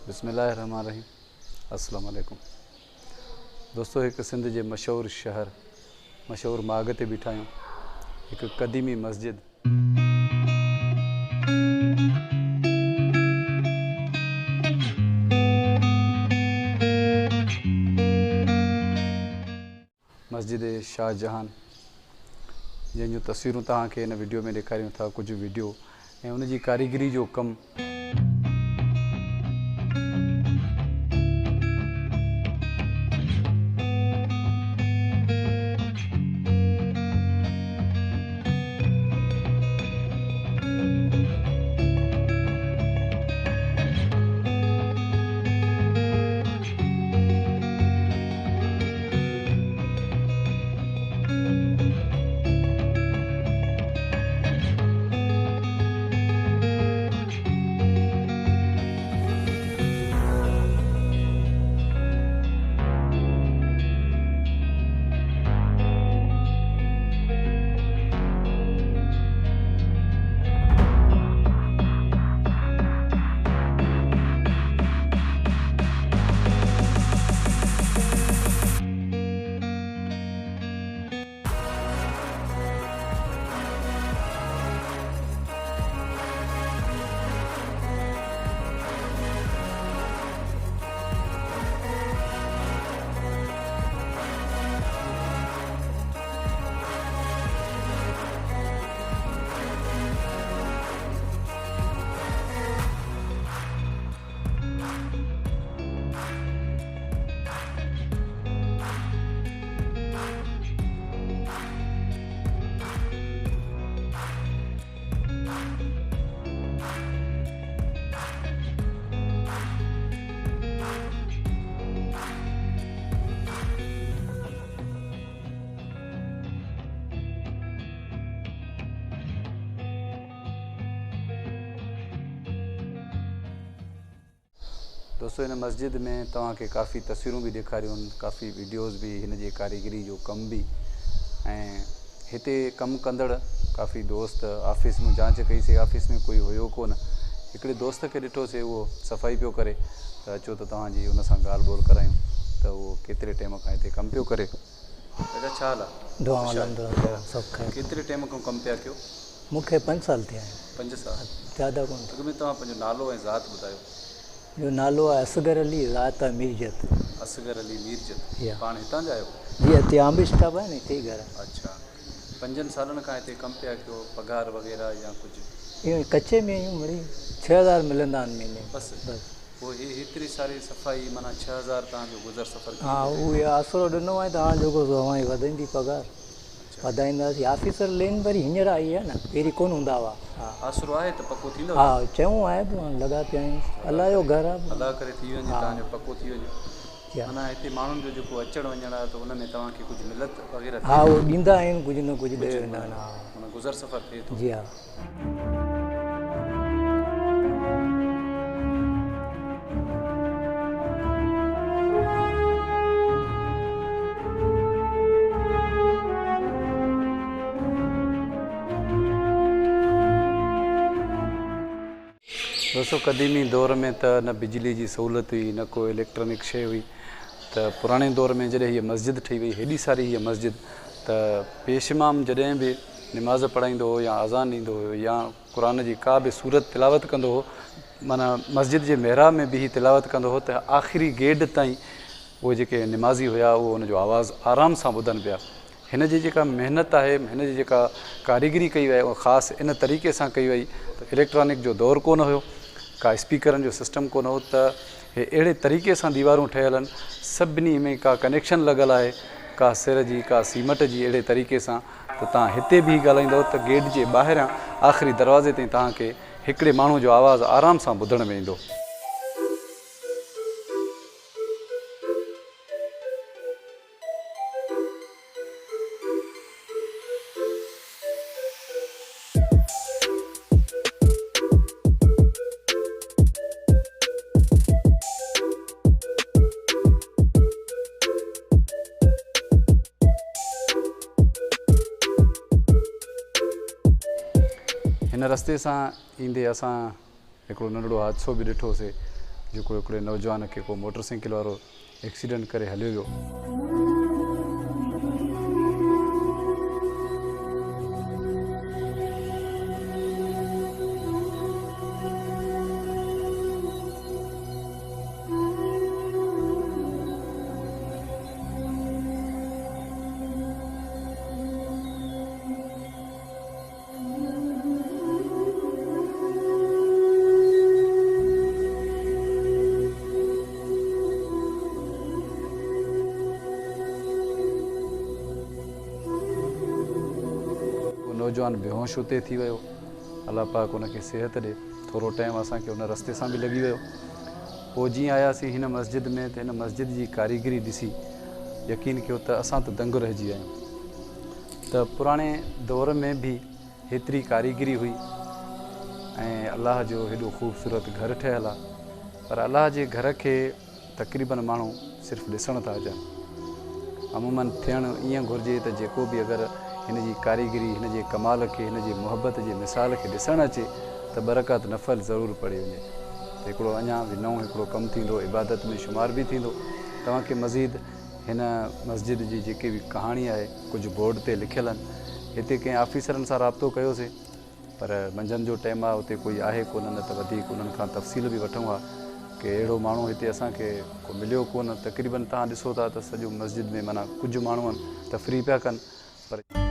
बिस्मिल्लाहिर्रहमानिर्रहीम। अस्सलाम वालेकुम दोस्तों। एक सिंध के मशहूर शहर मशहूर माग ते बीठा आहियूं। एक कदीमी मस्जिद मस्जिद शाहजहान जंहिंजूं तस्वीरूं तव्हांखे इन वीडियो में ॾेखारियूं था। कुझु वीडियो ऐं उन जी कारीगरी जो कमु दोस्तों इन मस्जिद में तव्हांखे काफ़ी तस्वीरूं भी ॾेखारियूं, काफ़ी वीडियोज़ भी हिन जे कारीगरी जो कम भी। ऐं हिते कमु कंदड़ काफ़ी दोस्त ऑफिस में जांच कईसीं, ऑफिस में कोई हुयो कोन। हिकिड़े दोस्त खे ॾिठोसीं उहो सफ़ाई पियो करे, त अचो त तव्हांजी उन सां ॻाल्हि ॿोल करायूं त उहो केतिरे टाइम खां हिते कमु पियो करे। बेटा छा हाल आहे? केतिरे टाइम खां कमु पिया कयो? मूंखे 5 साल थिया आहिनि। 5 साल ज़्यादा कोन। अॻ में तव्हां पंहिंजो नालो ऐं ज़ात ॿुधायो। जो नालो आहे असगर अली, ज़ात आहे मीरजत। असगर अली मीरजत। पाण हितां जा आहियो? जी, हिते आंबे स्टाफ आहे न, हिते ई घर आहे। अच्छा, 5 सालनि खां हिते कमु पिया कयो, पघार वग़ैरह या कुझु? इहो कच्चे में आहियूं, वरी 6000 मिलंदा आहिनि महीने। बसि पोइ हेतिरी सारी सफ़ाई माना 6000 तव्हांजो गुज़र सफ़र? हा, उहो आसरो ॾिनो आहे, तव्हां जेको तव्हांजी वधंदी पघार वधाईंदासीं। ऑफिसर लेन वरी हींअर आई आहे न, पहिरीं कोन हूंदा हुआ। हा, आसरो आहे त पको थींदो? हा, चऊं आहे, लॻा पिया आहियूं। अलाह जो घर आहे, अलाह करे थी वञे, तव्हांजो पको थी वञे। माना हिते माण्हुनि जो जेको अचणु वञणु आहे त उन में तव्हांखे कुझु मिलत वग़ैरह? हा, उहो ॾींदा आहिनि, कुझु न कुझु ॾे वेंदा आहिनि। हा, माना गुज़र सफ़र थिए थो। जी हा। दोस्तों कदीमी दौर में त न बिजली जी सहूलियत हुई, न को इलेक्ट्रॉनिक शइ हुई। त पुराणे दौर में जॾहिं हीअ मस्जिद ठही वई, हेॾी सारी हीअ मस्जिद, त पेशमाम जॾहिं बि निमाज़ पढ़ाईंदो हो या अज़ान ॾींदो हुयो या क़ुर जी का बि सूरत तिलावत कंदो हो, माना मस्जिद जे महराब में बि ही तिलावत कंदो हो, त आख़िरी गेड ताईं उहे जेके निमाज़ी हुया उहो उनजो आवाज़ु आराम सां ॿुधनि पिया। हिन जी जेका महिनत आहे, हिन जी जेका कारीगरी कई वई उहा ख़ासि इन तरीक़े सां कई वई त इलेक्ट्रॉनिक जो दौरु कोन हुयो, का स्पीकरनि जो सिस्टम कोन हो, त हे अहिड़े तरीक़े सां दीवारूं ठहियल आहिनि, सभिनी में का कनेक्शन लॻल आहे, का सिर जी का सीमट जी। अहिड़े तरीक़े सां त तव्हां हिते बि ॻाल्हाईंदव त गेट जे ॿाहिरां आख़िरी दरवाज़े ताईं तव्हांखे हिकिड़े माण्हू जो आवाज़ु आराम सां ॿुधण में ईंदो। हिन रस्ते सां ईंदे असां हिकिड़ो नंढड़ो हादसो बि ॾिठोसीं जेको हिकिड़े नौजवान खे को मोटरसाइकिल वारो एक्सीडेंट करे हलियो वियो। नौजवान बेहोश उते थी वियो। अल्लाह पाक उनखे सिहत ॾे। थोरो टाइम असांखे उन रस्ते सां बि लॻी वियो। पोइ जीअं आयासीं हिन मस्जिद में त हिन मस्जिद जी कारीगरी ॾिसी यकीन कयो त असां त दंग रहिजी विया आहियूं त पुराणे दौर में बि हेतिरी कारीगरी हुई ऐं अलाह जो हेॾो ख़ूबसूरत घर ठहियलु आहे। पर अलाह जे घर खे तक़रीबन माण्हू सिर्फ़ु ॾिसण था अचनि। अमूमन थियणु ईअं घुरिजे त जेको बि अगरि हिन जी कारीगरी, हिन जे कमाल खे, हिन जी मुहबत जे मिसाल खे ॾिसणु अचे त बरक़त नफ़ल ज़रूरु पढ़ी वञे। त हिकिड़ो अञा बि नओं हिकिड़ो कमु थींदो, इबादत में शुमार बि थींदो। तव्हांखे मज़ीद हिन मस्जिद जी जेकी बि कहाणी आहे कुझु बोर्ड ते लिखियलु आहिनि। हिते कंहिं ऑफिसरनि सां राब्तो कयोसीं पर मंझंदि जो टाइम आहे, उते कोई आहे कोन, न त वधीक उन्हनि खां तफ़सील बि वठूं हा की अहिड़ो माण्हू हिते असांखे को मिलियो कोन। तक़रीबन तव्हां ॾिसो था त सॼो मस्जिद में माना कुझु माण्हू आहिनि तफ़री पिया कनि पर